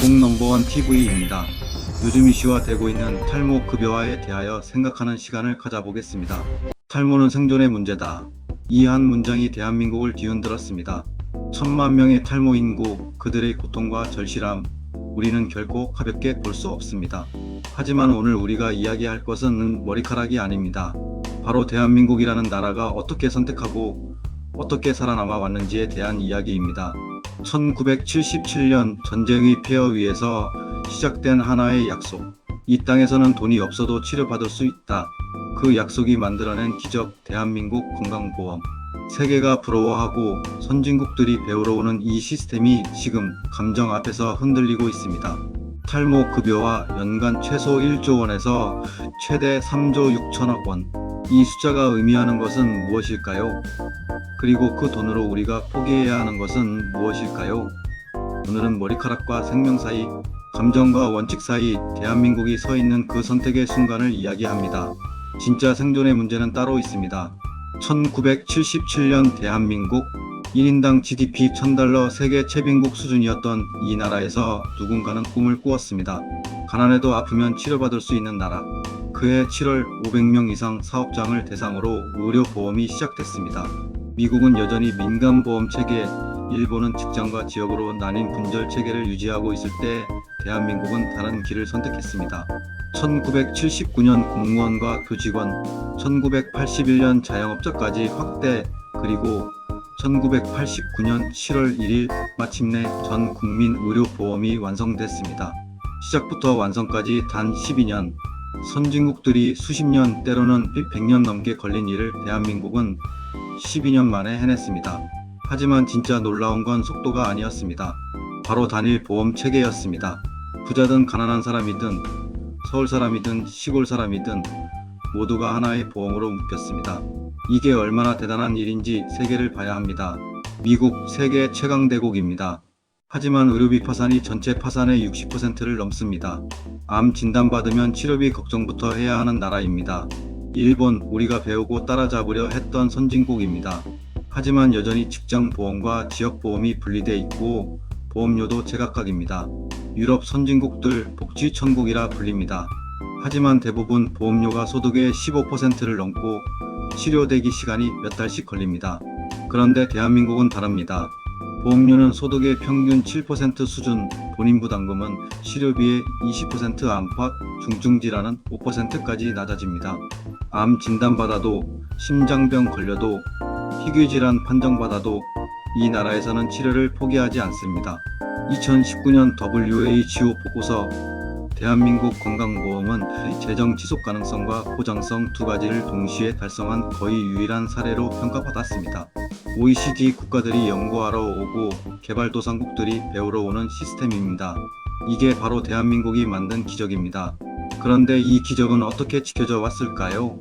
미국 넘버원 TV입니다. 요즘 이슈화 되고 있는 탈모 급여화에 대하여 생각하는 시간을 가져보겠습니다. 탈모는 생존의 문제다. 이 한 문장이 대한민국을 뒤흔들었습니다. 1,000만 명의 탈모 인구, 그들의 고통과 절실함, 우리는 결코 가볍게 볼 수 없습니다. 하지만 오늘 우리가 이야기할 것은 머리카락이 아닙니다. 바로 대한민국이라는 나라가 어떻게 선택하고 어떻게 살아남아 왔는지에 대한 이야기입니다. 1977년 전쟁의 폐허 위에서 시작된 하나의 약속. 이 땅에서는 돈이 없어도 치료받을 수 있다. 그 약속이 만들어낸 기적, 대한민국 건강보험. 세계가 부러워하고 선진국들이 배우러 오는 이 시스템이 지금 감정 앞에서 흔들리고 있습니다. 탈모 급여와 연간 최소 1조 원에서 최대 3조 6천억 원. 이 숫자가 의미하는 것은 무엇일까요? 그리고 그 돈으로 우리가 포기해야 하는 것은 무엇일까요? 오늘은 머리카락과 생명 사이, 감정과 원칙 사이 대한민국이 서 있는 그 선택의 순간을 이야기합니다. 진짜 생존의 문제는 따로 있습니다. 1977년 대한민국 1인당 GDP $1,000 세계 최빈국 수준이었던 이 나라에서 누군가는 꿈을 꾸었습니다. 가난해도 아프면 치료받을 수 있는 나라. 그해 7월 500명 이상 사업장을 대상으로 의료보험이 시작됐습니다. 미국은 여전히 민간보험 체계, 일본은 직장과 지역으로 나뉜 분절 체계를 유지하고 있을 때 대한민국은 다른 길을 선택했습니다. 1979년 공무원과 교직원, 1981년 자영업자까지 확대, 그리고 1989년 7월 1일 마침내 전 국민 의료보험이 완성됐습니다. 시작부터 완성까지 단 12년, 선진국들이 수십 년, 때로는 100년 넘게 걸린 일을 대한민국은 12년 만에 해냈습니다. 하지만 진짜 놀라운 건 속도가 아니었습니다. 바로 단일 보험 체계였습니다. 부자든 가난한 사람이든 서울 사람이든 시골 사람이든 모두가 하나의 보험으로 묶였습니다. 이게 얼마나 대단한 일인지 세계를 봐야 합니다. 미국 세계 최강 대국입니다. 하지만 의료비 파산이 전체 파산의 60%를 넘습니다. 암 진단받으면 치료비 걱정부터 해야 하는 나라입니다. 일본, 우리가 배우고 따라잡으려 했던 선진국입니다. 하지만 여전히 직장보험과 지역보험이 분리돼 있고 보험료도 제각각입니다. 유럽 선진국들 복지천국이라 불립니다. 하지만 대부분 보험료가 소득의 15%를 넘고 치료 대기 시간이 몇 달씩 걸립니다. 그런데 대한민국은 다릅니다. 보험료는 소득의 평균 7% 수준, 본인 부담금은 치료비의 20% 안팎, 중증질환은 5%까지 낮아집니다. 암 진단받아도, 심장병 걸려도, 희귀질환 판정받아도 이 나라에서는 치료를 포기하지 않습니다. 2019년 WHO 보고서 대한민국 건강보험은 재정 지속 가능성과 보장성 두 가지를 동시에 달성한 거의 유일한 사례로 평가받았습니다. OECD 국가들이 연구하러 오고 개발도상국들이 배우러 오는 시스템입니다. 이게 바로 대한민국이 만든 기적입니다. 그런데 이 기적은 어떻게 지켜져 왔을까요?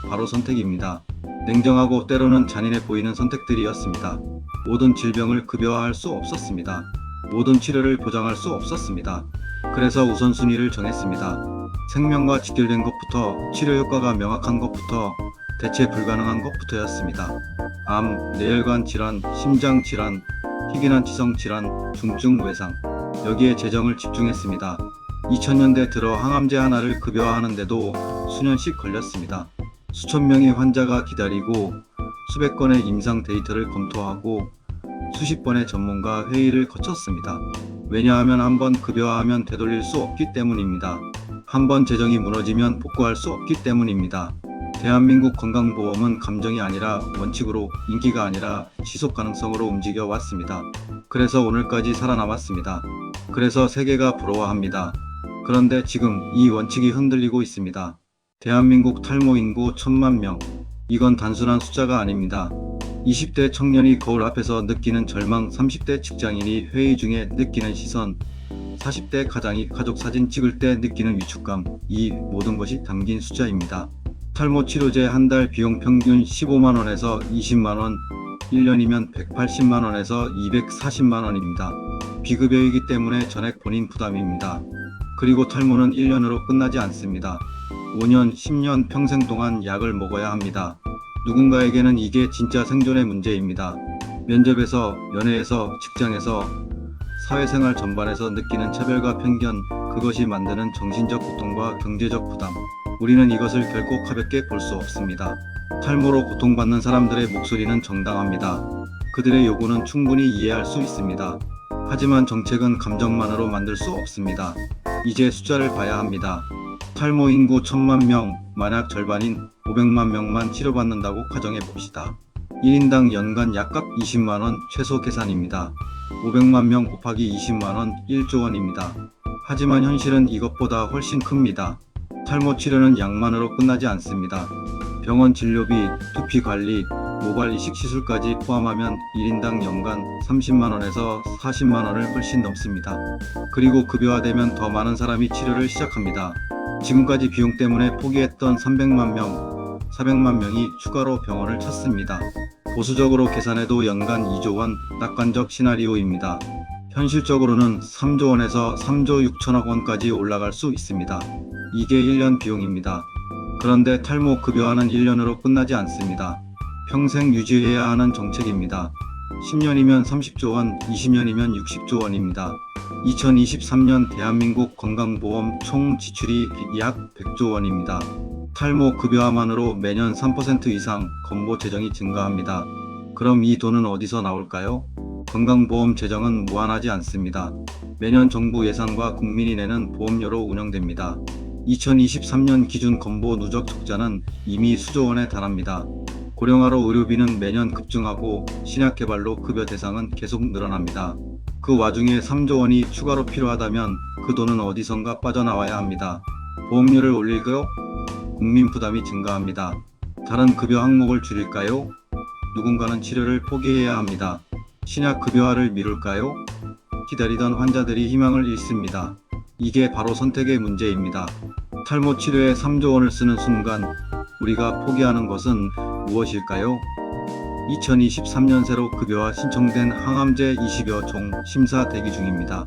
바로 선택입니다. 냉정하고 때로는 잔인해 보이는 선택들이었습니다. 모든 질병을 급여화할 수 없었습니다. 모든 치료를 보장할 수 없었습니다. 그래서 우선순위를 정했습니다. 생명과 직결된 것부터, 치료 효과가 명확한 것부터, 대체 불가능한 것부터였습니다. 암, 뇌혈관 질환, 심장 질환, 희귀난 지성 질환, 중증 외상. 여기에 재정을 집중했습니다. 2000년대 들어 항암제 하나를 급여화하는데도 수년씩 걸렸습니다. 수천 명의 환자가 기다리고 수백 건의 임상 데이터를 검토하고 수십 번의 전문가 회의를 거쳤습니다. 왜냐하면 한번 급여화하면 되돌릴 수 없기 때문입니다. 한번 재정이 무너지면 복구할 수 없기 때문입니다. 대한민국 건강보험은 감정이 아니라 원칙으로, 인기가 아니라 지속 가능성으로 움직여 왔습니다. 그래서 오늘까지 살아남았습니다. 그래서 세계가 부러워합니다. 그런데 지금 이 원칙이 흔들리고 있습니다. 대한민국 탈모 인구 1,000만 명. 이건 단순한 숫자가 아닙니다. 20대 청년이 거울 앞에서 느끼는 절망, 30대 직장인이 회의 중에 느끼는 시선, 40대 가장이 가족 사진 찍을 때 느끼는 위축감, 이 모든 것이 담긴 숫자입니다. 탈모 치료제 한 달 비용 평균 15만원에서 20만원, 1년이면 180만원에서 240만원입니다. 비급여이기 때문에 전액 본인 부담입니다. 그리고 탈모는 1년으로 끝나지 않습니다. 5년, 10년, 평생 동안 약을 먹어야 합니다. 누군가에게는 이게 진짜 생존의 문제입니다. 면접에서, 연애에서, 직장에서, 사회생활 전반에서 느끼는 차별과 편견, 그것이 만드는 정신적 고통과 경제적 부담. 우리는 이것을 결코 가볍게 볼 수 없습니다. 탈모로 고통받는 사람들의 목소리는 정당합니다. 그들의 요구는 충분히 이해할 수 있습니다. 하지만 정책은 감정만으로 만들 수 없습니다. 이제 숫자를 봐야 합니다. 탈모 인구 1000만 명, 만약 절반인 500만 명만 치료받는다고 가정해 봅시다. 1인당 연간 약값 20만원 최소 계산입니다. 500만 명 곱하기 20만원 1조 원입니다. 하지만 현실은 이것보다 훨씬 큽니다. 탈모 치료는 약만으로 끝나지 않습니다. 병원 진료비, 두피 관리, 모발 이식 시술까지 포함하면 1인당 연간 30만원에서 40만원을 훨씬 넘습니다. 그리고 급여화되면 더 많은 사람이 치료를 시작합니다. 지금까지 비용 때문에 포기했던 300만 명, 400만 명이 추가로 병원을 찾습니다. 보수적으로 계산해도 연간 2조 원, 낙관적 시나리오입니다. 현실적으로는 3조 원에서 3조 6천억 원까지 올라갈 수 있습니다. 이게 1년 비용입니다. 그런데 탈모 급여화는 1년으로 끝나지 않습니다. 평생 유지해야 하는 정책입니다. 10년이면 30조 원, 20년이면 60조 원입니다. 2023년 대한민국 건강보험 총 지출이 약 100조 원입니다. 탈모 급여화만으로 매년 3% 이상 건보 재정이 증가합니다. 그럼 이 돈은 어디서 나올까요? 건강보험 재정은 무한하지 않습니다. 매년 정부 예산과 국민이 내는 보험료로 운영됩니다. 2023년 기준 건보 누적 적자는 이미 수조 원에 달합니다. 고령화로 의료비는 매년 급증하고 신약 개발로 급여 대상은 계속 늘어납니다. 그 와중에 3조 원이 추가로 필요하다면 그 돈은 어디선가 빠져나와야 합니다. 보험료를 올릴까요? 국민 부담이 증가합니다. 다른 급여 항목을 줄일까요? 누군가는 치료를 포기해야 합니다. 신약 급여화를 미룰까요? 기다리던 환자들이 희망을 잃습니다. 이게 바로 선택의 문제입니다. 탈모 치료에 3조 원을 쓰는 순간 우리가 포기하는 것은 무엇일까요? 2023년 새로 급여화 신청된 항암제 20여 종 심사 대기 중입니다.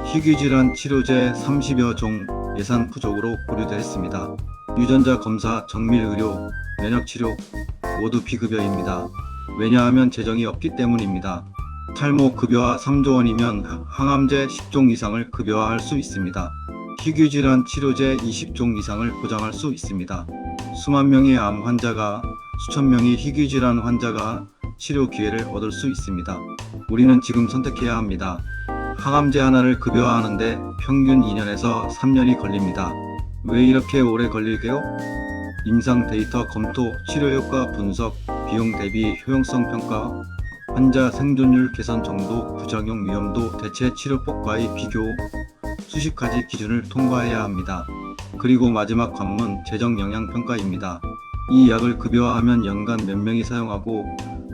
희귀질환 치료제 30여 종 예산 부족으로 보류됐습니다. 유전자 검사, 정밀의료, 면역치료 모두 비급여입니다. 왜냐하면 재정이 없기 때문입니다. 탈모 급여화 3조 원이면 항암제 10종 이상을 급여화할 수 있습니다. 희귀질환 치료제 20종 이상을 보장할 수 있습니다. 수만 명의 암 환자가, 수천 명의 희귀질환 환자가 치료 기회를 얻을 수 있습니다. 우리는 지금 선택해야 합니다. 항암제 하나를 급여화하는데 평균 2년에서 3년이 걸립니다. 왜 이렇게 오래 걸릴게요? 임상 데이터 검토, 치료 효과 분석, 비용 대비 효용성 평가, 환자 생존율 개선 정도, 부작용 위험도, 대체 치료법과의 비교, 수십 가지 기준을 통과해야 합니다. 그리고 마지막 관문, 재정 영향 평가입니다. 이 약을 급여화하면 연간 몇 명이 사용하고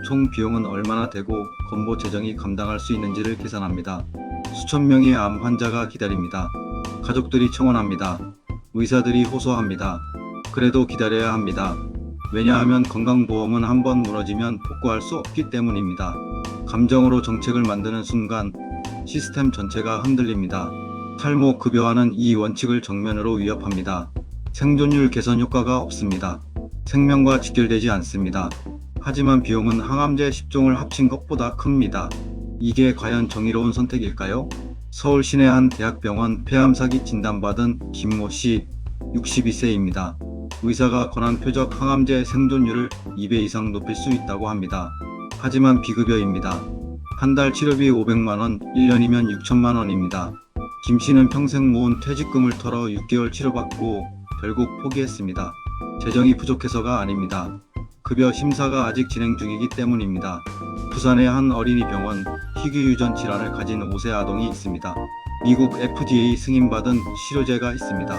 총 비용은 얼마나 되고 건보 재정이 감당할 수 있는지를 계산합니다. 수천 명의 암 환자가 기다립니다. 가족들이 청원합니다. 의사들이 호소합니다. 그래도 기다려야 합니다. 왜냐하면 건강보험은 한번 무너지면 복구할 수 없기 때문입니다. 감정으로 정책을 만드는 순간 시스템 전체가 흔들립니다. 탈모 급여화는 이 원칙을 정면으로 위협합니다. 생존율 개선 효과가 없습니다. 생명과 직결되지 않습니다. 하지만 비용은 항암제 10종을 합친 것보다 큽니다. 이게 과연 정의로운 선택일까요? 서울 시내 한 대학병원 폐암 사기 진단받은 김모 씨, 62세입니다. 의사가 권한 표적 항암제 생존율을 2배 이상 높일 수 있다고 합니다. 하지만 비급여입니다. 한 달 치료비 500만원, 1년이면 6천만원입니다. 김 씨는 평생 모은 퇴직금을 털어 6개월 치료받고 결국 포기했습니다. 재정이 부족해서가 아닙니다. 급여 심사가 아직 진행 중이기 때문입니다. 부산의 한 어린이병원 희귀유전 질환을 가진 5세 아동이 있습니다. 미국 FDA 승인받은 치료제가 있습니다.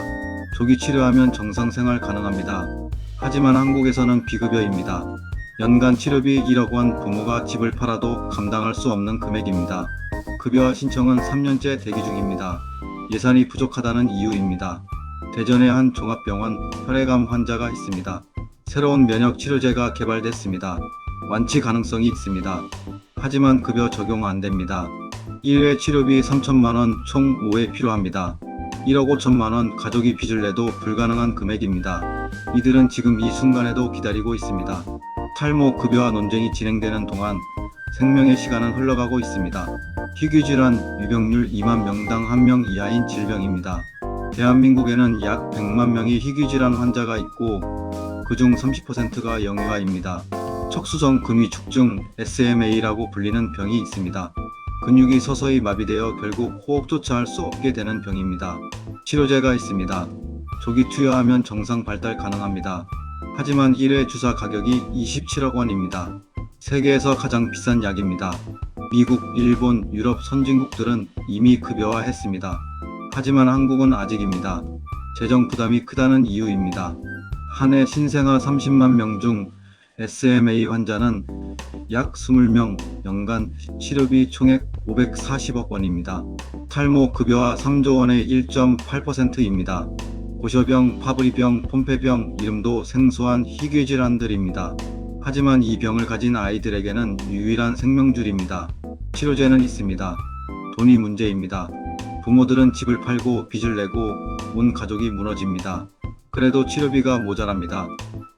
조기 치료하면 정상 생활 가능합니다. 하지만 한국에서는 비급여입니다. 연간 치료비 1억 원, 부모가 집을 팔아도 감당할 수 없는 금액입니다. 급여화 신청은 3년째 대기 중입니다. 예산이 부족하다는 이유입니다. 대전의 한 종합병원 혈액암 환자가 있습니다. 새로운 면역 치료제가 개발됐습니다. 완치 가능성이 있습니다. 하지만 급여 적용 안 됩니다. 1회 치료비 3천만원, 총 5회 필요합니다. 1억 5천만원 가족이 빚을 내도 불가능한 금액입니다. 이들은 지금 이 순간에도 기다리고 있습니다. 탈모 급여화 논쟁이 진행되는 동안 생명의 시간은 흘러가고 있습니다. 희귀질환 유병률 2만 명당 1명 이하인 질병입니다. 대한민국에는 약 100만 명의 희귀질환 환자가 있고 그중 30%가 영유아입니다. 척수성 근위축증 SMA라고 불리는 병이 있습니다. 근육이 서서히 마비되어 결국 호흡조차 할 수 없게 되는 병입니다. 치료제가 있습니다. 조기 투여하면 정상 발달 가능합니다. 하지만 1회 주사 가격이 27억 원입니다. 세계에서 가장 비싼 약입니다. 미국, 일본, 유럽 선진국들은 이미 급여화했습니다. 하지만 한국은 아직입니다. 재정 부담이 크다는 이유입니다. 한 해 신생아 30만 명 중 SMA 환자는 약 20명, 연간 치료비 총액 540억 원입니다. 탈모 급여화 3조 원의 1.8%입니다. 고셔병, 파브리병, 폼페병, 이름도 생소한 희귀질환들입니다. 하지만 이 병을 가진 아이들에게는 유일한 생명줄입니다. 치료제는 있습니다. 돈이 문제입니다. 부모들은 집을 팔고 빚을 내고 온 가족이 무너집니다. 그래도 치료비가 모자랍니다.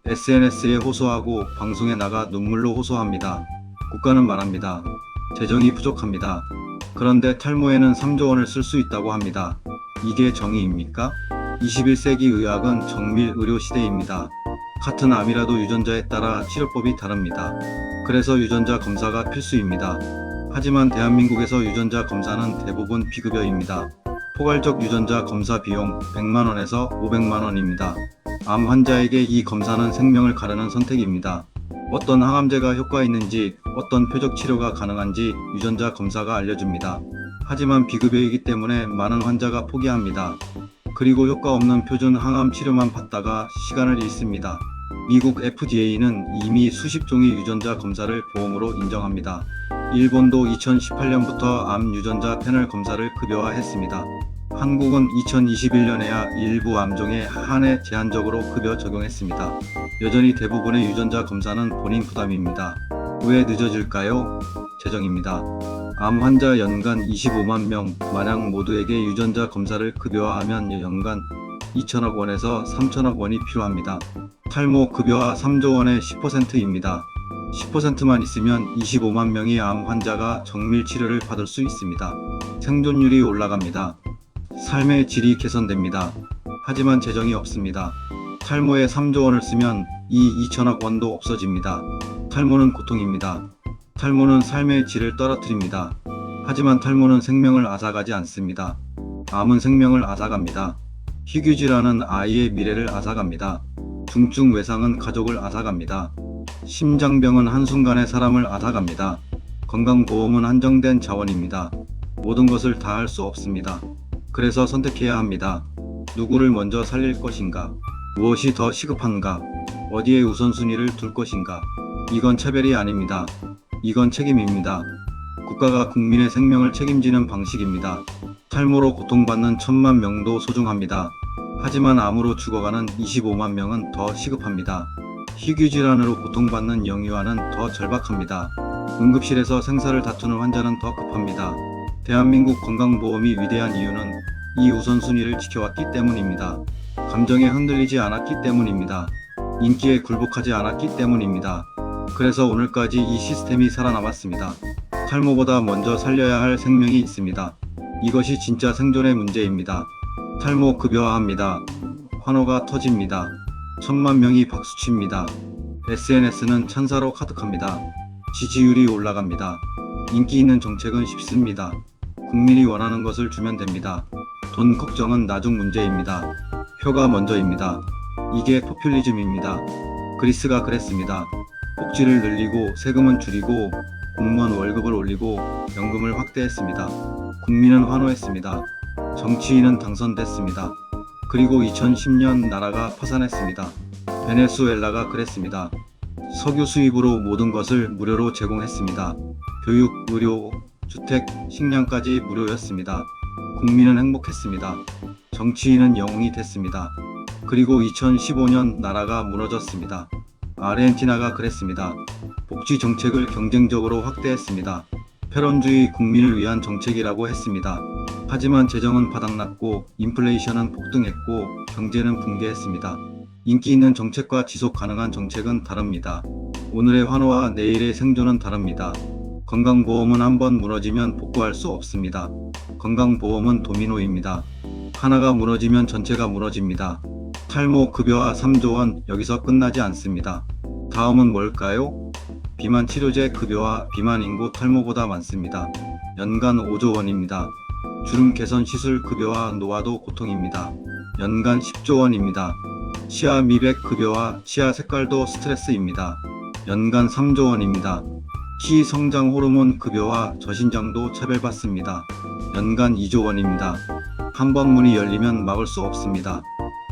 SNS에 호소하고 방송에 나가 눈물로 호소합니다. 국가는 말합니다. 재정이 부족합니다. 그런데 탈모에는 3조 원을 쓸 수 있다고 합니다. 이게 정의입니까? 21세기 의학은 정밀 의료 시대입니다. 같은 암이라도 유전자에 따라 치료법이 다릅니다. 그래서 유전자 검사가 필수입니다. 하지만 대한민국에서 유전자 검사는 대부분 비급여입니다. 포괄적 유전자 검사 비용 100만원에서 500만원입니다. 암 환자에게 이 검사는 생명을 가르는 선택입니다. 어떤 항암제가 효과 있는지, 어떤 표적 치료가 가능한지 유전자 검사가 알려줍니다. 하지만 비급여이기 때문에 많은 환자가 포기합니다. 그리고 효과 없는 표준 항암 치료만 받다가 시간을 잃습니다. 미국 FDA는 이미 수십 종의 유전자 검사를 보험으로 인정합니다. 일본도 2018년부터 암 유전자 패널 검사를 급여화했습니다. 한국은 2021년에야 일부 암종에 한 해 제한적으로 급여 적용했습니다. 여전히 대부분의 유전자 검사는 본인 부담입니다. 왜 늦어질까요? 재정입니다. 암 환자 연간 25만 명, 만약 모두에게 유전자 검사를 급여화하면 연간 2천억 원에서 3천억 원이 필요합니다. 탈모 급여화 3조 원의 10%입니다. 10%만 있으면 25만 명의 암 환자가 정밀 치료를 받을 수 있습니다. 생존율이 올라갑니다. 삶의 질이 개선됩니다. 하지만 재정이 없습니다. 탈모에 3조 원을 쓰면 이 2천억 원도 없어집니다. 탈모는 고통입니다. 탈모는 삶의 질을 떨어뜨립니다. 하지만 탈모는 생명을 앗아가지 않습니다. 암은 생명을 앗아갑니다. 희귀질환은 아이의 미래를 앗아갑니다. 중증 외상은 가족을 앗아갑니다. 심장병은 한순간에 사람을 앗아갑니다. 건강보험은 한정된 자원입니다. 모든 것을 다 할 수 없습니다. 그래서 선택해야 합니다. 누구를 먼저 살릴 것인가? 무엇이 더 시급한가? 어디에 우선순위를 둘 것인가? 이건 차별이 아닙니다. 이건 책임입니다. 국가가 국민의 생명을 책임지는 방식입니다. 탈모로 고통받는 1000만 명도 소중합니다. 하지만 암으로 죽어가는 25만 명은 더 시급합니다. 희귀질환으로 고통받는 영유아는 더 절박합니다. 응급실에서 생사를 다투는 환자는 더 급합니다. 대한민국 건강보험이 위대한 이유는 이 우선순위를 지켜왔기 때문입니다. 감정에 흔들리지 않았기 때문입니다. 인기에 굴복하지 않았기 때문입니다. 그래서 오늘까지 이 시스템이 살아남았습니다. 탈모보다 먼저 살려야 할 생명이 있습니다. 이것이 진짜 생존의 문제입니다. 탈모 급여화합니다. 환호가 터집니다. 1000만 명이 박수칩니다. SNS는 찬사로 가득합니다. 지지율이 올라갑니다. 인기 있는 정책은 쉽습니다. 국민이 원하는 것을 주면 됩니다. 돈 걱정은 나중 문제입니다. 표가 먼저입니다. 이게 포퓰리즘입니다. 그리스가 그랬습니다. 복지를 늘리고 세금은 줄이고 공무원 월급을 올리고 연금을 확대했습니다. 국민은 환호했습니다. 정치인은 당선됐습니다. 그리고 2010년 나라가 파산했습니다. 베네수엘라가 그랬습니다. 석유 수입으로 모든 것을 무료로 제공했습니다. 교육, 의료, 주택, 식량까지 무료였습니다. 국민은 행복했습니다. 정치인은 영웅이 됐습니다. 그리고 2015년 나라가 무너졌습니다. 아르헨티나가 그랬습니다. 복지 정책을 경쟁적으로 확대했습니다. 패런주의 국민을 위한 정책이라고 했습니다. 하지만 재정은 바닥났고 인플레이션은 폭등했고 경제는 붕괴했습니다. 인기 있는 정책과 지속 가능한 정책은 다릅니다. 오늘의 환호와 내일의 생존은 다릅니다. 건강보험은 한번 무너지면 복구할 수 없습니다. 건강보험은 도미노입니다. 하나가 무너지면 전체가 무너집니다. 탈모 급여와 3조 원 여기서 끝나지 않습니다. 다음은 뭘까요? 비만 치료제 급여와 비만 인구 탈모보다 많습니다. 연간 5조 원입니다. 주름 개선 시술 급여와 노화도 고통입니다. 연간 10조 원입니다. 치아 미백 급여와 치아 색깔도 스트레스입니다. 연간 3조 원입니다. 키 성장 호르몬 급여와 저신장도 차별받습니다. 연간 2조 원입니다. 한 번 문이 열리면 막을 수 없습니다.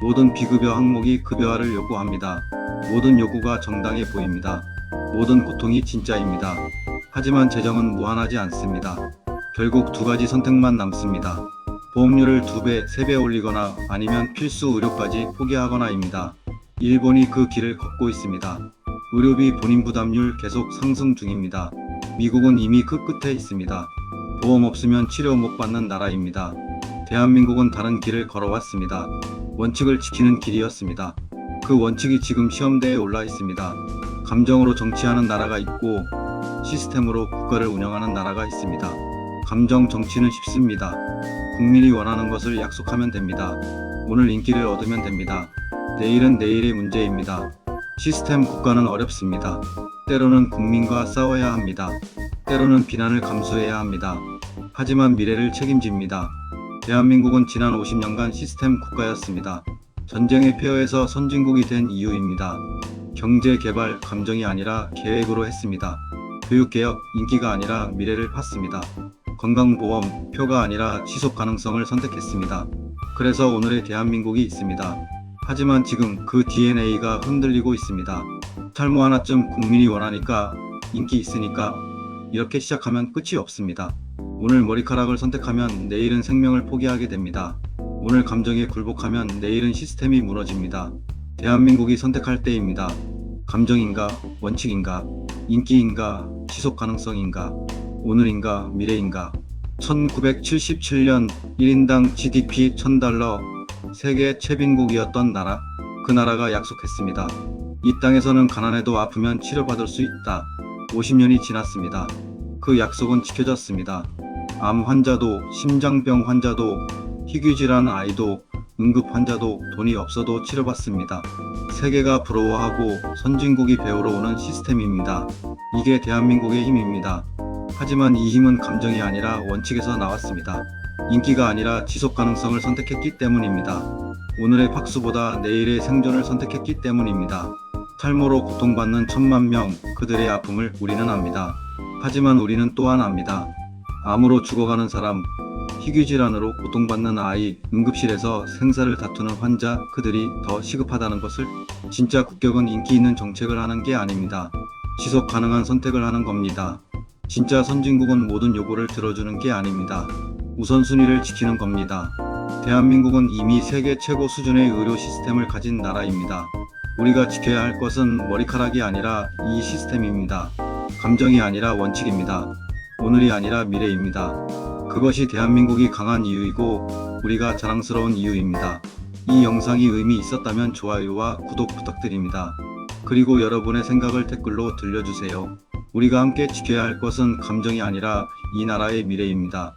모든 비급여 항목이 급여화를 요구합니다. 모든 요구가 정당해 보입니다. 모든 고통이 진짜입니다. 하지만 재정은 무한하지 않습니다. 결국 두 가지 선택만 남습니다. 보험료를 2배, 3배 올리거나 아니면 필수 의료까지 포기하거나입니다. 일본이 그 길을 걷고 있습니다. 의료비 본인 부담률 계속 상승 중입니다. 미국은 이미 그 끝에 있습니다. 보험 없으면 치료 못 받는 나라입니다. 대한민국은 다른 길을 걸어왔습니다. 원칙을 지키는 길이었습니다. 그 원칙이 지금 시험대에 올라 있습니다. 감정으로 정치하는 나라가 있고 시스템으로 국가를 운영하는 나라가 있습니다. 감정 정치는 쉽습니다. 국민이 원하는 것을 약속하면 됩니다. 오늘 인기를 얻으면 됩니다. 내일은 내일의 문제입니다. 시스템 국가는 어렵습니다. 때로는 국민과 싸워야 합니다. 때로는 비난을 감수해야 합니다. 하지만 미래를 책임집니다. 대한민국은 지난 50년간 시스템 국가였습니다. 전쟁의 폐허에서 선진국이 된 이유입니다. 경제 개발 감정이 아니라 계획으로 했습니다. 교육개혁 인기가 아니라 미래를 팠습니다. 건강보험 표가 아니라 지속 가능성을 선택했습니다. 그래서 오늘의 대한민국이 있습니다. 하지만 지금 그 DNA가 흔들리고 있습니다. 탈모 하나쯤 국민이 원하니까 인기 있으니까 이렇게 시작하면 끝이 없습니다. 오늘 머리카락을 선택하면 내일은 생명을 포기하게 됩니다. 오늘 감정에 굴복하면 내일은 시스템이 무너집니다. 대한민국이 선택할 때입니다. 감정인가, 원칙인가, 인기인가, 지속 가능성인가, 오늘인가, 미래인가. 1977년 1인당 GDP $1000 세계 최빈국이었던 나라, 그 나라가 약속했습니다. 이 땅에서는 가난해도 아프면 치료받을 수 있다. 50년이 지났습니다. 그 약속은 지켜졌습니다. 암 환자도, 심장병 환자도, 희귀질환 아이도, 응급 환자도 돈이 없어도 치료받습니다. 세계가 부러워하고 선진국이 배우러 오는 시스템입니다. 이게 대한민국의 힘입니다. 하지만 이 힘은 감정이 아니라 원칙에서 나왔습니다. 인기가 아니라 지속 가능성을 선택했기 때문입니다. 오늘의 박수보다 내일의 생존을 선택했기 때문입니다. 탈모로 고통받는 1000만 명, 그들의 아픔을 우리는 압니다. 하지만 우리는 또한 압니다. 암으로 죽어가는 사람, 희귀질환으로 고통받는 아이, 응급실에서 생사를 다투는 환자, 그들이 더 시급하다는 것을. 진짜 국격은 인기 있는 정책을 하는 게 아닙니다. 지속 가능한 선택을 하는 겁니다. 진짜 선진국은 모든 요구를 들어주는 게 아닙니다. 우선순위를 지키는 겁니다. 대한민국은 이미 세계 최고 수준의 의료 시스템을 가진 나라입니다. 우리가 지켜야 할 것은 머리카락이 아니라 이 시스템입니다. 감정이 아니라 원칙입니다. 오늘이 아니라 미래입니다. 그것이 대한민국이 강한 이유이고 우리가 자랑스러운 이유입니다. 이 영상이 의미 있었다면 좋아요와 구독 부탁드립니다. 그리고 여러분의 생각을 댓글로 들려주세요. 우리가 함께 지켜야 할 것은 감정이 아니라 이 나라의 미래입니다.